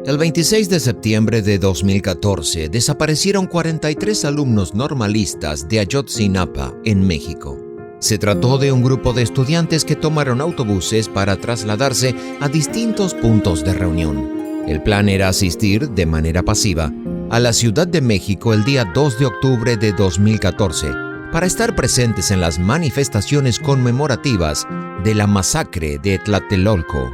El 26 de septiembre de 2014 desaparecieron 43 alumnos normalistas de Ayotzinapa, en México. Se trató de un grupo de estudiantes que tomaron autobuses para trasladarse a distintos puntos de reunión. El plan era asistir de manera pasiva a la Ciudad de México el día 2 de octubre de 2014 para estar presentes en las manifestaciones conmemorativas de la masacre de Tlatelolco.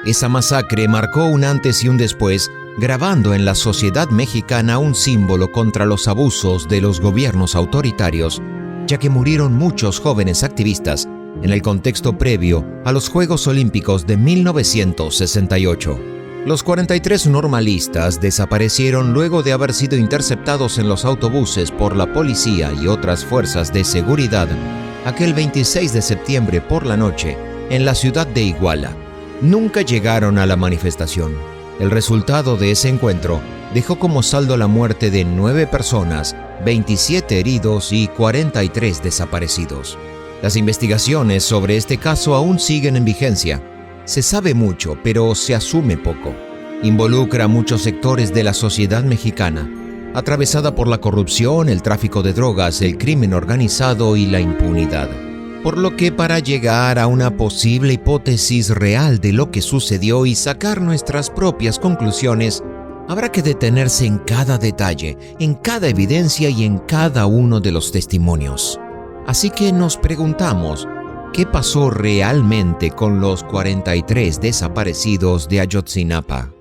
Esa masacre marcó un antes y un después, grabando en la sociedad mexicana un símbolo contra los abusos de los gobiernos autoritarios, ya que murieron muchos jóvenes activistas en el contexto previo a los Juegos Olímpicos de 1968. Los 43 normalistas desaparecieron luego de haber sido interceptados en los autobuses por la policía y otras fuerzas de seguridad aquel 26 de septiembre por la noche en la ciudad de Iguala. Nunca llegaron a la manifestación. El resultado de ese encuentro dejó como saldo la muerte de 9 personas, 27 heridos y 43 desaparecidos. Las investigaciones sobre este caso aún siguen en vigencia. Se sabe mucho, pero se asume poco. Involucra a muchos sectores de la sociedad mexicana, atravesada por la corrupción, el tráfico de drogas, el crimen organizado y la impunidad. Por lo que para llegar a una posible hipótesis real de lo que sucedió y sacar nuestras propias conclusiones, habrá que detenerse en cada detalle, en cada evidencia y en cada uno de los testimonios. Así que nos preguntamos, ¿qué pasó realmente con los 43 desaparecidos de Ayotzinapa?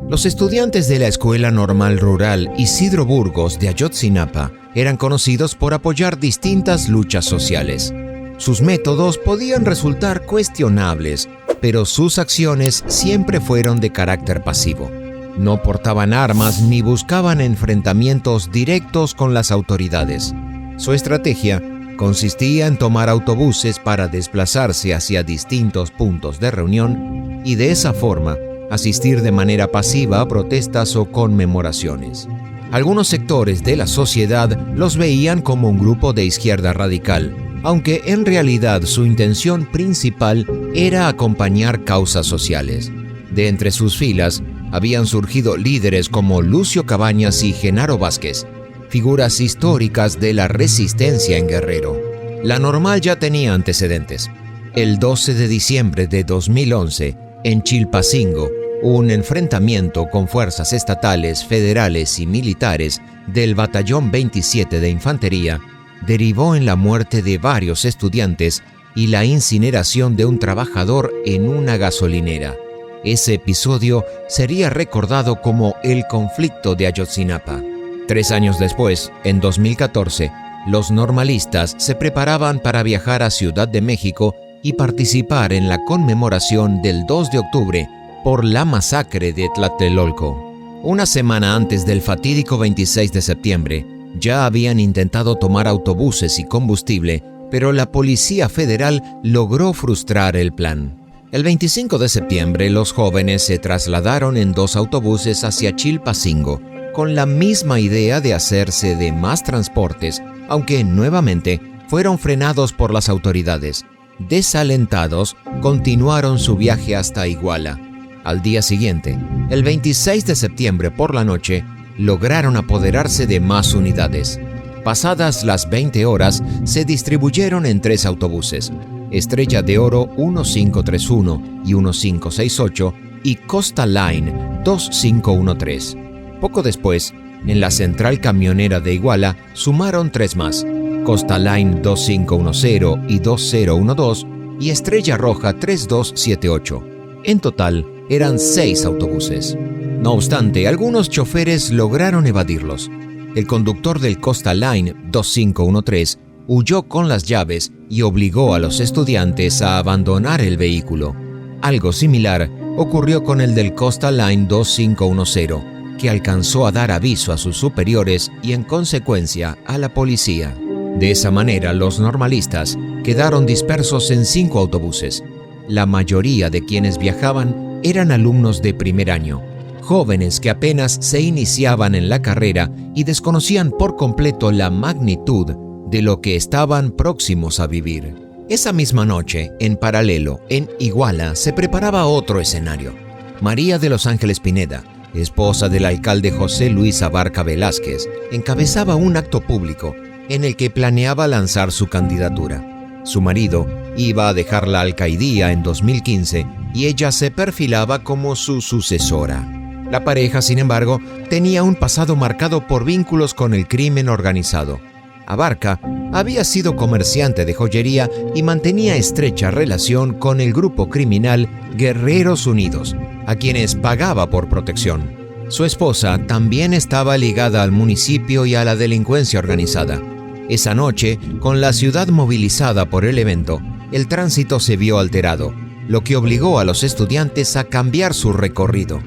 Los estudiantes de la Escuela Normal Rural Isidro Burgos de Ayotzinapa eran conocidos por apoyar distintas luchas sociales. Sus métodos podían resultar cuestionables, pero sus acciones siempre fueron de carácter pasivo. No portaban armas ni buscaban enfrentamientos directos con las autoridades. Su estrategia consistía en tomar autobuses para desplazarse hacia distintos puntos de reunión y de esa forma asistir de manera pasiva a protestas o conmemoraciones. Algunos sectores de la sociedad los veían como un grupo de izquierda radical, aunque en realidad su intención principal era acompañar causas sociales. De entre sus filas habían surgido líderes como Lucio Cabañas y Genaro Vázquez, figuras históricas de la resistencia en Guerrero. La Normal ya tenía antecedentes. El 12 de diciembre de 2011, en Chilpancingo, un enfrentamiento con fuerzas estatales, federales y militares del Batallón 27 de Infantería derivó en la muerte de varios estudiantes y la incineración de un trabajador en una gasolinera. Ese episodio sería recordado como el conflicto de Ayotzinapa. 3 años después, en 2014, los normalistas se preparaban para viajar a Ciudad de México y participar en la conmemoración del 2 de octubre por la masacre de Tlatelolco. Una semana antes del fatídico 26 de septiembre, ya habían intentado tomar autobuses y combustible, pero la Policía Federal logró frustrar el plan. El 25 de septiembre, los jóvenes se trasladaron en 2 autobuses hacia Chilpancingo, con la misma idea de hacerse de más transportes, aunque nuevamente fueron frenados por las autoridades. Desalentados, continuaron su viaje hasta Iguala. Al día siguiente, el 26 de septiembre por la noche, lograron apoderarse de más unidades. Pasadas las 20 horas, se distribuyeron en 3 autobuses, Estrella de Oro 1531 y 1568 y Costa Line 2513. Poco después, en la central camionera de Iguala, sumaron 3 más, Costa Line 2510 y 2012 y Estrella Roja 3278. En total, eran 6 autobuses. No obstante, algunos choferes lograron evadirlos. El conductor del Costa Line 2513 huyó con las llaves y obligó a los estudiantes a abandonar el vehículo. Algo similar ocurrió con el del Costa Line 2510, que alcanzó a dar aviso a sus superiores y en consecuencia a la policía. De esa manera, los normalistas quedaron dispersos en 5 autobuses. La mayoría de quienes viajaban eran alumnos de primer año, jóvenes que apenas se iniciaban en la carrera y desconocían por completo la magnitud de lo que estaban próximos a vivir. Esa misma noche, en paralelo, en Iguala, se preparaba otro escenario. María de los Ángeles Pineda, esposa del alcalde José Luis Abarca Velázquez, encabezaba un acto público en el que planeaba lanzar su candidatura. Su marido iba a dejar la alcaidía en 2015 y ella se perfilaba como su sucesora. La pareja, sin embargo, tenía un pasado marcado por vínculos con el crimen organizado. Abarca había sido comerciante de joyería y mantenía estrecha relación con el grupo criminal Guerreros Unidos, a quienes pagaba por protección. Su esposa también estaba ligada al municipio y a la delincuencia organizada. Esa noche, con la ciudad movilizada por el evento, el tránsito se vio alterado, lo que obligó a los estudiantes a cambiar su recorrido.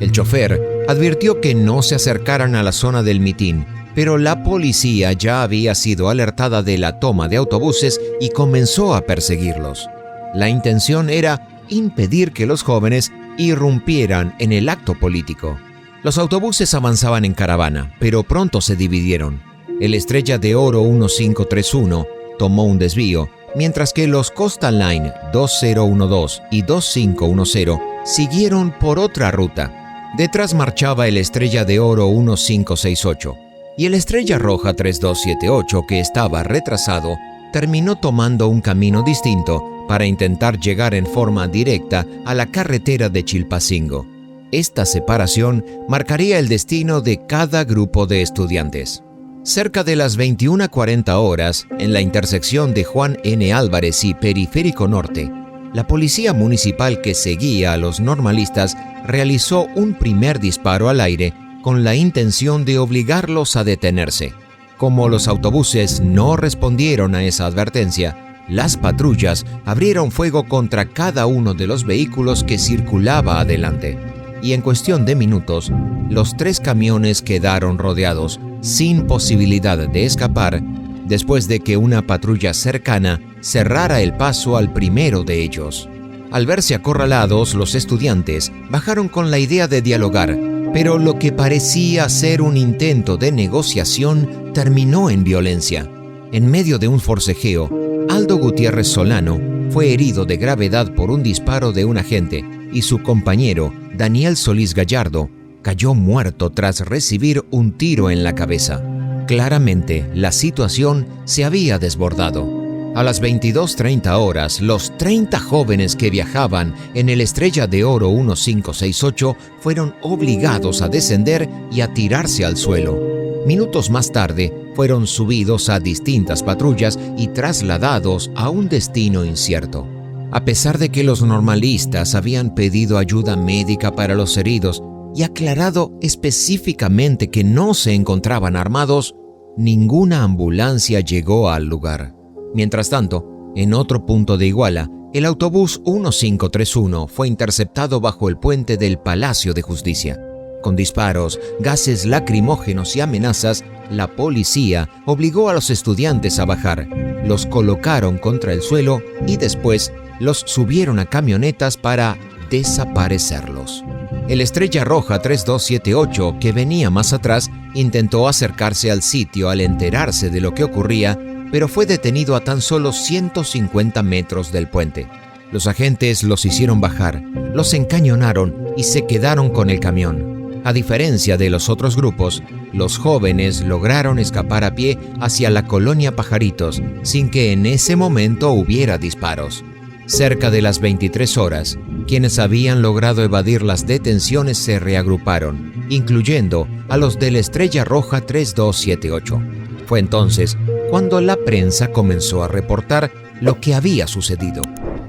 El chofer advirtió que no se acercaran a la zona del mitin, pero la policía ya había sido alertada de la toma de autobuses y comenzó a perseguirlos. La intención era impedir que los jóvenes irrumpieran en el acto político. Los autobuses avanzaban en caravana, pero pronto se dividieron. El Estrella de Oro 1531 tomó un desvío, mientras que los Coastal Line 2012 y 2510 siguieron por otra ruta. Detrás marchaba el Estrella de Oro 1568 y el Estrella Roja 3278, que estaba retrasado, terminó tomando un camino distinto para intentar llegar en forma directa a la carretera de Chilpancingo. Esta separación marcaría el destino de cada grupo de estudiantes. Cerca de las 21:40 horas, en la intersección de Juan N. Álvarez y Periférico Norte, la policía municipal que seguía a los normalistas realizó un primer disparo al aire con la intención de obligarlos a detenerse. Como los autobuses no respondieron a esa advertencia, las patrullas abrieron fuego contra cada uno de los vehículos que circulaba adelante. Y en cuestión de minutos, los 3 camiones quedaron rodeados, sin posibilidad de escapar, después de que una patrulla cercana cerrara el paso al primero de ellos. Al verse acorralados, los estudiantes bajaron con la idea de dialogar, pero lo que parecía ser un intento de negociación terminó en violencia. En medio de un forcejeo, Aldo Gutiérrez Solano fue herido de gravedad por un disparo de un agente y su compañero, Daniel Solís Gallardo, cayó muerto tras recibir un tiro en la cabeza. Claramente, la situación se había desbordado. A las 22:30 horas, los 30 jóvenes que viajaban en el Estrella de Oro 1568 fueron obligados a descender y a tirarse al suelo. Minutos más tarde, fueron subidos a distintas patrullas y trasladados a un destino incierto. A pesar de que los normalistas habían pedido ayuda médica para los heridos y aclarado específicamente que no se encontraban armados, ninguna ambulancia llegó al lugar. Mientras tanto, en otro punto de Iguala, el autobús 1531 fue interceptado bajo el puente del Palacio de Justicia. Con disparos, gases lacrimógenos y amenazas, la policía obligó a los estudiantes a bajar, los colocaron contra el suelo y después los subieron a camionetas para desaparecerlos. El Estrella Roja 3278, que venía más atrás, intentó acercarse al sitio al enterarse de lo que ocurría, pero fue detenido a tan solo 150 metros del puente. Los agentes los hicieron bajar, los encañonaron y se quedaron con el camión. A diferencia de los otros grupos, los jóvenes lograron escapar a pie hacia la colonia Pajaritos sin que en ese momento hubiera disparos. Cerca de las 23 horas, quienes habían logrado evadir las detenciones se reagruparon, incluyendo a los de la Estrella Roja 3278. Fue entonces cuando la prensa comenzó a reportar lo que había sucedido: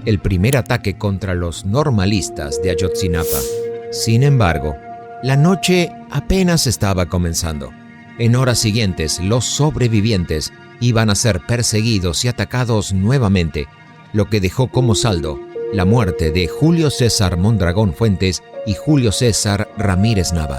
el primer ataque contra los normalistas de Ayotzinapa. Sin embargo, la noche apenas estaba comenzando. En horas siguientes, los sobrevivientes iban a ser perseguidos y atacados nuevamente, lo que dejó como saldo la muerte de Julio César Mondragón Fuentes y Julio César Ramírez Nava.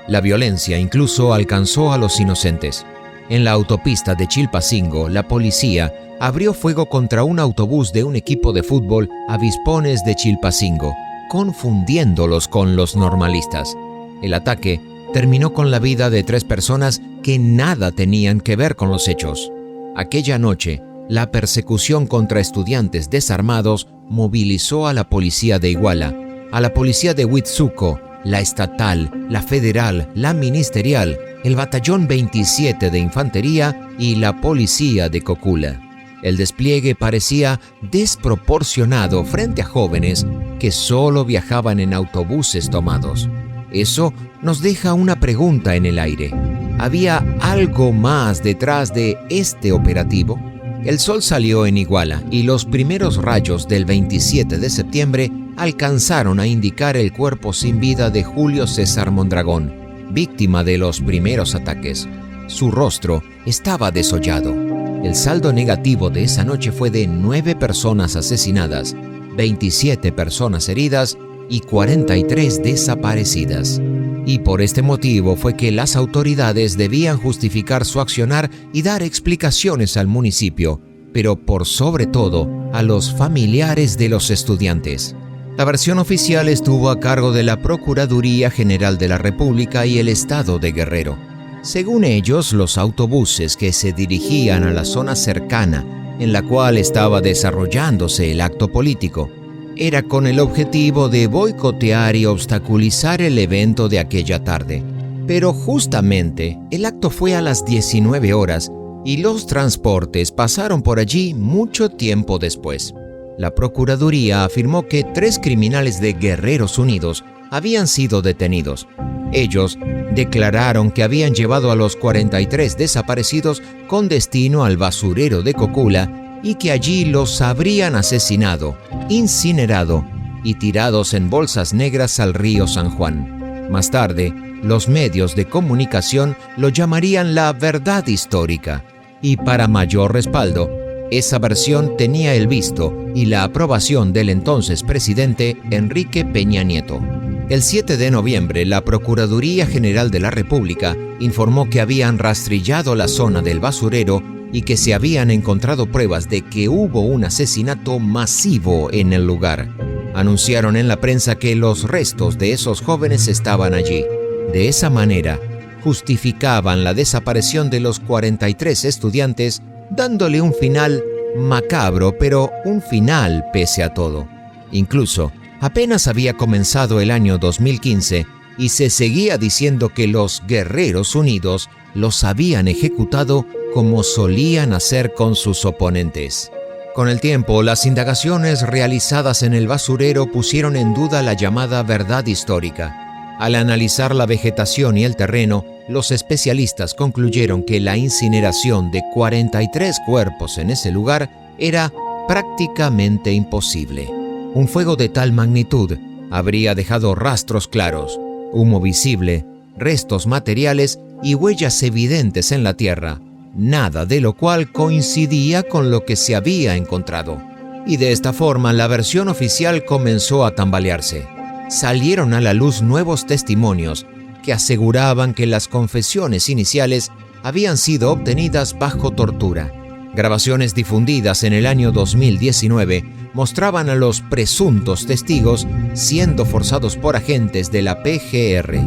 La violencia incluso alcanzó a los inocentes. En la autopista de Chilpancingo, la policía abrió fuego contra un autobús de un equipo de fútbol Avispones de Chilpancingo, confundiéndolos con los normalistas. El ataque terminó con la vida de 3 personas que nada tenían que ver con los hechos. Aquella noche, la persecución contra estudiantes desarmados movilizó a la policía de Iguala, a la policía de Huitzuco, la estatal, la federal, la ministerial, el batallón 27 de infantería y la policía de Cocula. El despliegue parecía desproporcionado frente a jóvenes que solo viajaban en autobuses tomados. Eso nos deja una pregunta en el aire. ¿Había algo más detrás de este operativo? El sol salió en Iguala y los primeros rayos del 27 de septiembre alcanzaron a indicar el cuerpo sin vida de Julio César Mondragón, víctima de los primeros ataques. Su rostro estaba desollado. El saldo negativo de esa noche fue de 9 personas asesinadas, 27 personas heridas y 43 desaparecidas. Y por este motivo fue que las autoridades debían justificar su accionar y dar explicaciones al municipio, pero por sobre todo a los familiares de los estudiantes. La versión oficial estuvo a cargo de la Procuraduría General de la República y el Estado de Guerrero. Según ellos, los autobuses que se dirigían a la zona cercana en la cual estaba desarrollándose el acto político era con el objetivo de boicotear y obstaculizar el evento de aquella tarde. Pero justamente el acto fue a las 19 horas y los transportes pasaron por allí mucho tiempo después. La Procuraduría afirmó que 3 criminales de Guerreros Unidos habían sido detenidos. Ellos declararon que habían llevado a los 43 desaparecidos con destino al basurero de Cocula y que allí los habrían asesinado, incinerado y tirados en bolsas negras al río San Juan. Más tarde, los medios de comunicación lo llamarían la verdad histórica, y para mayor respaldo, esa versión tenía el visto y la aprobación del entonces presidente Enrique Peña Nieto. El 7 de noviembre, la Procuraduría General de la República informó que habían rastrillado la zona del basurero y que se habían encontrado pruebas de que hubo un asesinato masivo en el lugar. Anunciaron en la prensa que los restos de esos jóvenes estaban allí. De esa manera, justificaban la desaparición de los 43 estudiantes, dándole un final macabro, pero un final pese a todo. Incluso, apenas había comenzado el año 2015 y se seguía diciendo que los Guerreros Unidos los habían ejecutado como solían hacer con sus oponentes. Con el tiempo, las indagaciones realizadas en el basurero pusieron en duda la llamada verdad histórica. Al analizar la vegetación y el terreno, los especialistas concluyeron que la incineración de 43 cuerpos en ese lugar era prácticamente imposible. Un fuego de tal magnitud habría dejado rastros claros, humo visible, restos materiales y huellas evidentes en la tierra, nada de lo cual coincidía con lo que se había encontrado. Y de esta forma la versión oficial comenzó a tambalearse. Salieron a la luz nuevos testimonios que aseguraban que las confesiones iniciales habían sido obtenidas bajo tortura. Grabaciones difundidas en el año 2019 mostraban a los presuntos testigos siendo forzados por agentes de la PGR.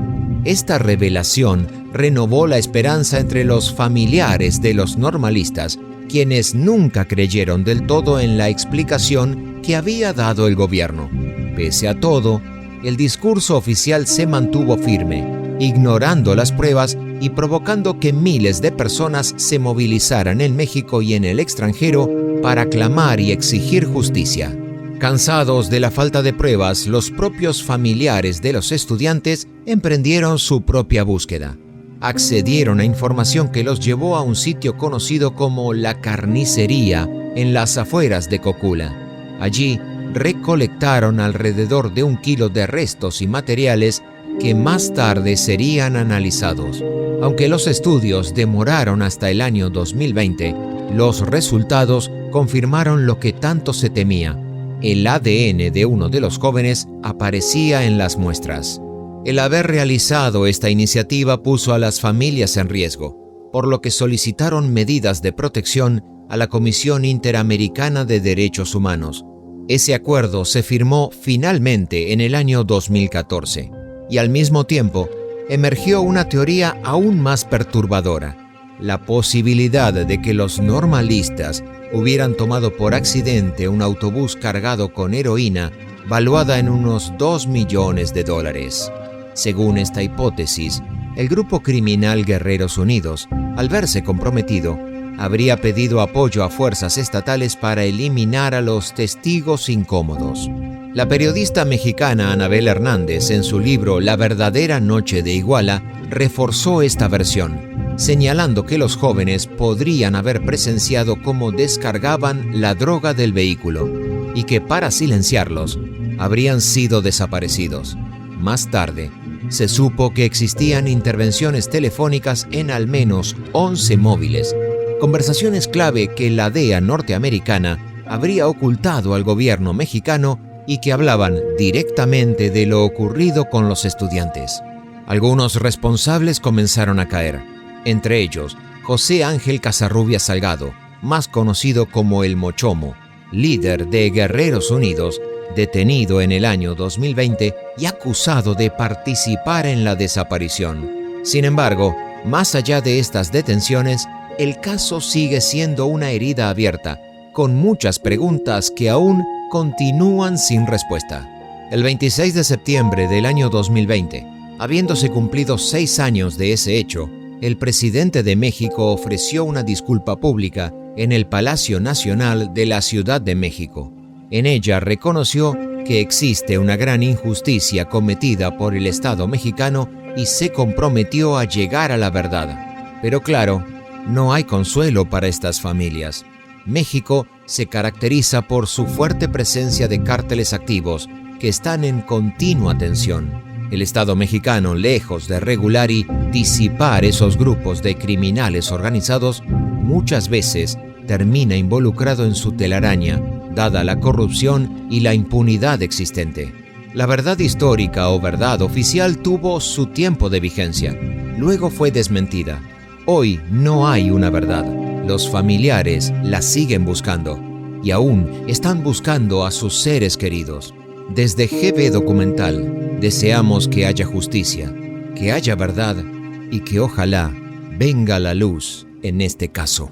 Esta revelación renovó la esperanza entre los familiares de los normalistas, quienes nunca creyeron del todo en la explicación que había dado el gobierno. Pese a todo, el discurso oficial se mantuvo firme, ignorando las pruebas y provocando que miles de personas se movilizaran en México y en el extranjero para clamar y exigir justicia. Cansados de la falta de pruebas, los propios familiares de los estudiantes emprendieron su propia búsqueda. Accedieron a información que los llevó a un sitio conocido como La Carnicería, en las afueras de Cocula. Allí recolectaron alrededor de 1 kilo de restos y materiales que más tarde serían analizados. Aunque los estudios demoraron hasta el año 2020, los resultados confirmaron lo que tanto se temía. El ADN de uno de los jóvenes aparecía en las muestras. El haber realizado esta iniciativa puso a las familias en riesgo, por lo que solicitaron medidas de protección a la Comisión Interamericana de Derechos Humanos. Ese acuerdo se firmó finalmente en el año 2014, y al mismo tiempo emergió una teoría aún más perturbadora: la posibilidad de que los normalistas hubieran tomado por accidente un autobús cargado con heroína valuada en unos $2 millones. Según esta hipótesis, el grupo criminal Guerreros Unidos, al verse comprometido, habría pedido apoyo a fuerzas estatales para eliminar a los testigos incómodos. La periodista mexicana Anabel Hernández, en su libro La verdadera noche de Iguala, reforzó esta versión, señalando que los jóvenes podrían haber presenciado cómo descargaban la droga del vehículo y que para silenciarlos habrían sido desaparecidos. Más tarde, se supo que existían intervenciones telefónicas en al menos 11 móviles, conversaciones clave que la DEA norteamericana habría ocultado al gobierno mexicano y que hablaban directamente de lo ocurrido con los estudiantes. Algunos responsables comenzaron a caer, entre ellos José Ángel Casarrubias Salgado, más conocido como el Mochomo, líder de Guerreros Unidos, detenido en el año 2020 y acusado de participar en la desaparición. Sin embargo, más allá de estas detenciones, el caso sigue siendo una herida abierta, con muchas preguntas que aún continúan sin respuesta. El 26 de septiembre del año 2020, habiéndose cumplido 6 años de ese hecho, el presidente de México ofreció una disculpa pública en el Palacio Nacional de la Ciudad de México. En ella reconoció que existe una gran injusticia cometida por el Estado mexicano y se comprometió a llegar a la verdad. Pero claro, no hay consuelo para estas familias. México se caracteriza por su fuerte presencia de cárteles activos que están en continua tensión. El Estado mexicano, lejos de regular y disipar esos grupos de criminales organizados, muchas veces termina involucrado en su telaraña, dada la corrupción y la impunidad existente. La verdad histórica o verdad oficial tuvo su tiempo de vigencia, luego fue desmentida. Hoy no hay una verdad. Los familiares la siguen buscando y aún están buscando a sus seres queridos. Desde GB Documental deseamos que haya justicia, que haya verdad y que ojalá venga la luz en este caso.